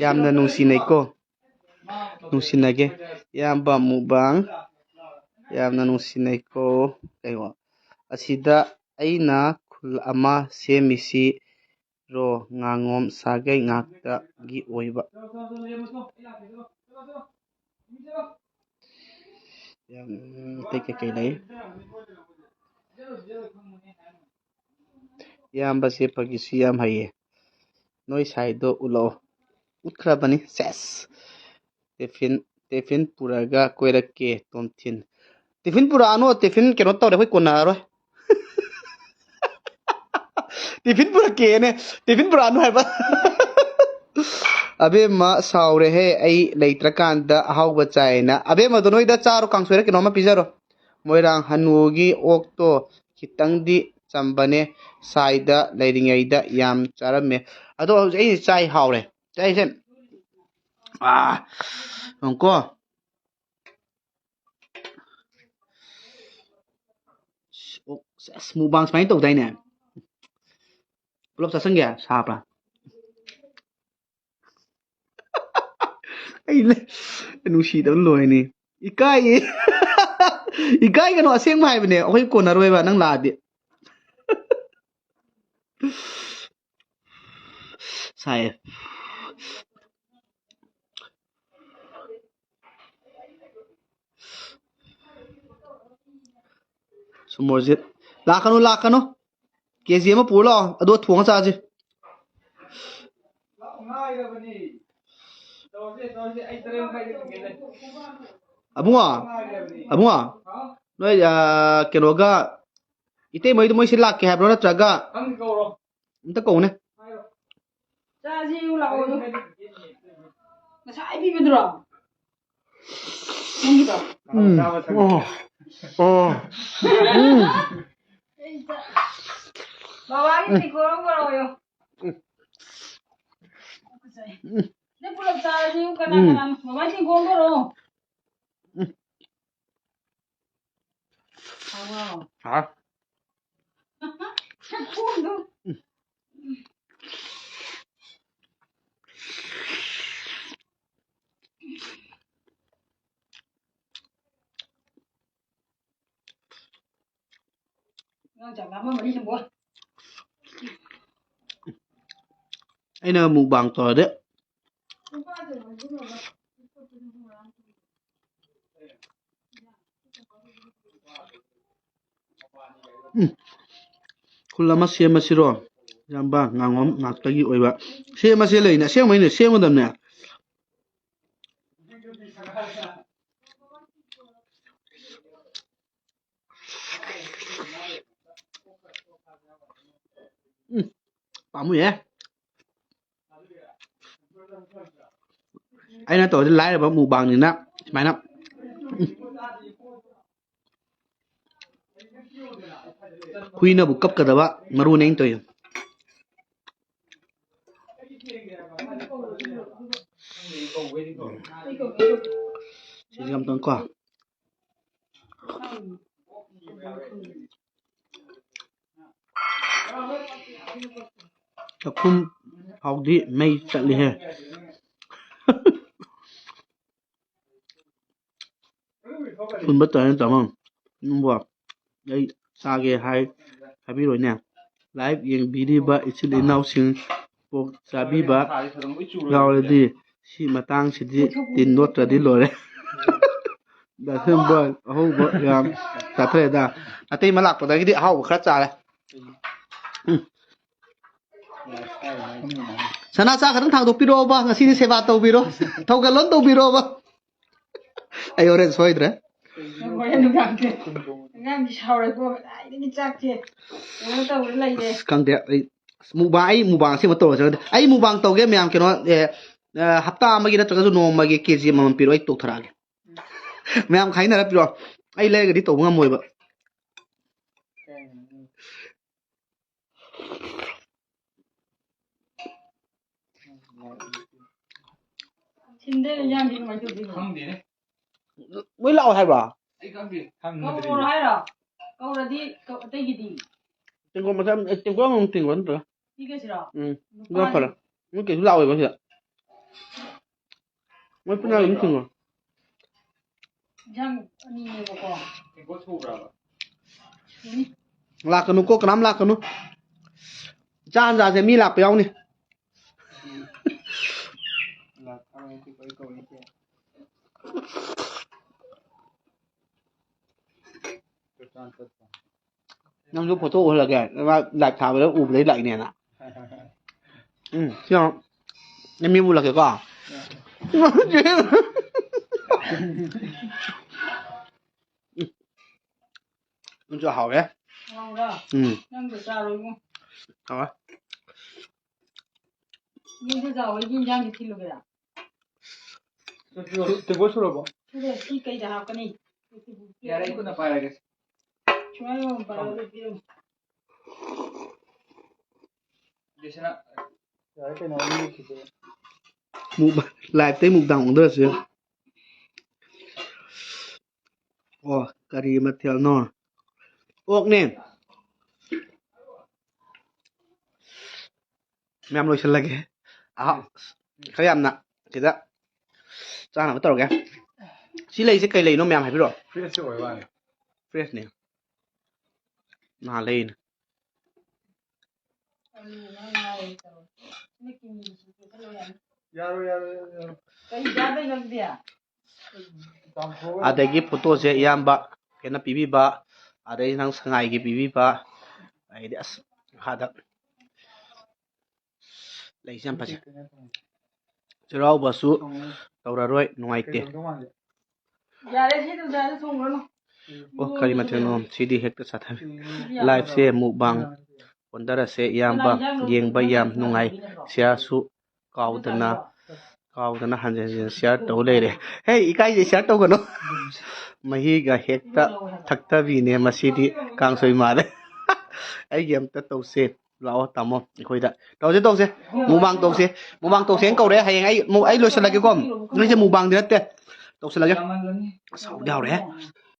yam na nung sinai ko nung sinai ke yam ba mu bang yam na nung sinai ko kayo asida aina khul ama semisi ro ngangom sagai ngakta gi oiba yang teke kai yam basi pagi su yam haye noi sai do ulo utkra bani ses tefin puraga koirake tomthin tefin pura ano tefin keno taw de hoi kona ro tefin pura ke ne tefin pura ano hai ba abe ma saure he ai leitra kanda hawba chaina abe ma donoi da charo kangsore keno ma pizaro moirang hanugi okto kitang di chambane saida leiringai da yam charame ado ai chai haure chai sen onko mukbang smai tau dai ne pulop sasang ya sapa ai nu si da loi ni ikai ga no aseng mai bane oi ko na roi ba nang la di sai sumorjit lakano kg ma pulo ado thuang cha ji Abunga, abunga, noi kenoga ite mai tu mai silak ke habro na traga. Nta kau ne. Jadi ulah kau. Nasai pi bedro. Mungkin tak. Oh. Bawa ini korang yo. Ni pulau jadi kadang-kadang bawa ini korang. Hả? Anh nào mù bằng tỏi đấy. Kulama siya masiro. Jamba ngangom ngakagi oiba. Siya masila ina siya may ne siya mo dam na. Pamu ya. Anh nói tỏi lái là bao mù bằng này nè, mày nè. Huy na bu cấp cả đó maru neng tôi. Chỉ cầm tông qua. Tập khung học đi mày chạy đi hè. Khung bất tới tao không? Nhưng mà đây Sage hai habi rồi nè. Live yang bidi ba ichili nau sing pok sabi ba gao le di si matang si di tin not ra di lo le. Da SEMBOY ho ba yam ta thre da. Atei malak pa da gi di hau khra cha le. Sana cha khadang thang do piro ba ngasi ni seba tau biro. Thau ga lon tau biro ba. Ayo re soidre. Ngam di sahur itu, ini cak je. Orang tahu lagi deh. Kang dia, mubang sih betul saja. Ai mubang tahu ke, memang kena hafta magi na terus no magi KG mamam piro ai tok tharage. Memang kain na piro. Ai lagi di tahu ngam moi ba. Sinde yang di mana tu di. Mới lau hay ba? Kau orang hay lah. Kau tadi kau tadi gini. Tengok macam tengok orang tengok tu. Tiga sih lah. Berapa lah? Mungkin lau apa sih? Mau pernah ini tengok. Jang ni kau. Tengok tu berapa? Lakanu kok kenam lakanu. Jangan saja mi lak piau ni. Năm lúc photo là kìa, lại thả vào ụp lấy lại nè nè. Chứ không? Em yêu là kìa có à? Nó cho hảo đấy. Ngon đó. Ngon được sao rồi không? Hảo á. Nhưng bây giờ ấy nhìn răng thì thịt luôn kìa. Tengok tu berapa? Sudah si cây dah học cái này. Ya, itu nak payah guys. Cuma yang pada itu. Di sana. Ya, itu nak ni kita. Mục lại tới mục đồng đó chứ. Curry mà theo nó. Ốc nè. Mẹ lôi chân lagi. Cái em nè. Kita. Cha nào bắt đầu kìa. Xí lấy cây lấy nó mẹ hay biết rồi. Fresh rồi bạn. Fresh nè. Mà lên. Adagi photo se iyamba kena pibiba adai nang sangai gi pibiba ai das hada ꯂꯩꯁꯦ ꯌꯥꯝ ꯐꯖꯩ ꯆꯩꯔꯥꯎꯕꯁꯨ ꯇꯧꯔꯔꯣꯏ ꯅꯨꯡꯉꯥꯏꯇꯦ ꯑꯣ ꯀꯔꯤ ꯃꯊꯦꯜꯅꯣ ꯁꯤꯗꯤ ꯍꯦꯛꯇ ꯆꯥꯊꯔꯦ ꯂꯥꯏꯐꯁꯦ ꯃꯨꯛꯕꯥꯡ ꯑꯣꯟꯊꯔꯁꯦ ꯏꯌꯥꯝꯕ ꯌꯦꯡꯕ ꯌꯥꯝ ꯅꯨꯡꯉꯥꯏ ꯁꯤꯌꯥꯔꯁꯨ ꯀꯥꯎꯗꯅ ꯍꯟꯖꯤꯟ ꯍꯟꯖꯤꯟ ꯁꯤꯌꯥꯔ ꯇꯧ ꯂꯩꯔꯦ ꯍꯦ ꯏꯀꯥꯏꯖꯩ ꯁꯤꯌꯥꯔ ꯇꯧꯒꯅꯨ ꯃꯍꯤꯒ ꯍꯦꯛꯇ ꯊꯛꯇꯕꯤꯅꯦ ꯃꯁꯤꯗꯤ ꯀꯥꯡꯁꯣꯏ ꯃꯥꯜꯂꯦ ꯑꯩꯒꯤ ꯑꯝꯇ ꯇꯧꯁꯦ ꯂꯥꯛꯑꯣ ꯇꯥꯃꯣ ꯑꯩꯈꯣꯏꯗ ꯇꯧꯁꯦ ꯃꯨꯛꯕꯥꯡ ꯇꯧꯁꯦꯅ ꯀꯧꯔꯦ ꯍꯌꯦꯡ ꯑꯩ ꯂꯣꯏꯁꯤꯜꯂꯒꯦꯀꯣ ꯅꯣꯏꯁꯦ ꯃꯨꯛꯕꯥꯡꯗꯤ ꯅꯠꯇꯦ ꯇꯧꯁꯤꯜꯂꯒꯦ ꯁꯥꯎꯗ ꯌꯥꯎꯔꯦ